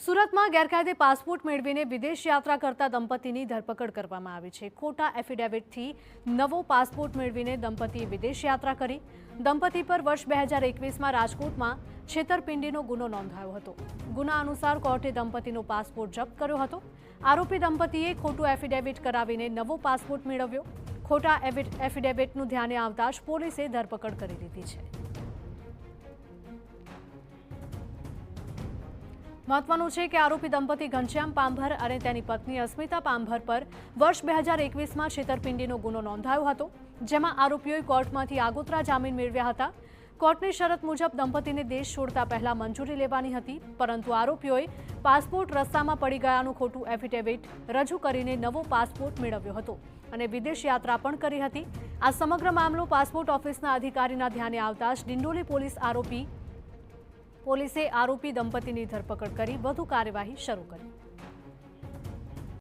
સુરતમાં ગેરકાયદે પાસપોર્ટ મેળવીને વિદેશ યાત્રા કરતા દંપતીની ધરપકડ કરવામાં આવી છે। ખોટા એફિડેવિટથી નવો પાસપોર્ટ મેળવીને દંપતીએ વિદેશ યાત્રા કરી। દંપતી પર વર્ષ 2021માં રાજકોટમાં છેતરપિંડીનો ગુનો નોંધાયો હતો। ગુના અનુસાર કોર્ટે દંપતીનો પાસપોર્ટ જપ્ત કર્યો હતો। આરોપી દંપતીએ ખોટું એફિડેવિટ કરાવીને નવો પાસપોર્ટ મેળવ્યો। ખોટા એફિડેવિટનું ધ્યાને આવતા જ પોલીસે ધરપકડ કરી લીધી છે। મહત્વનું છે કે આરોપી દંપતી ઘનશ્યામ પાંભર અને તેની પત્ની અસ્મિતા પાંભર પર વર્ષ 2021માં છેતરપિંડીનો ગુનો નોંધાયો હતો, જેમાં આરોપીઓએ કોર્ટમાંથી આગોતરા જામીન મેળવ્યા હતા। કોર્ટની શરત મુજબ દંપતીને દેશ છોડતા પહેલા મંજૂરી લેવાની હતી, પરંતુ આરોપીઓએ પાસપોર્ટ રસ્તામાં પડી ગયાનું ખોટું એફિડેવિટ રજૂ કરીને નવો પાસપોર્ટ મેળવ્યો હતો અને વિદેશ યાત્રા પણ કરી હતી। આ સમગ્ર મામલો પાસપોર્ટ ઓફિસના અધિકારીના ધ્યાને આવતા જ ડિંડોલી પોલીસે આરોપી દંપતીની ધરપકડ કરી વધુ કાર્યવાહી શરૂ કરી।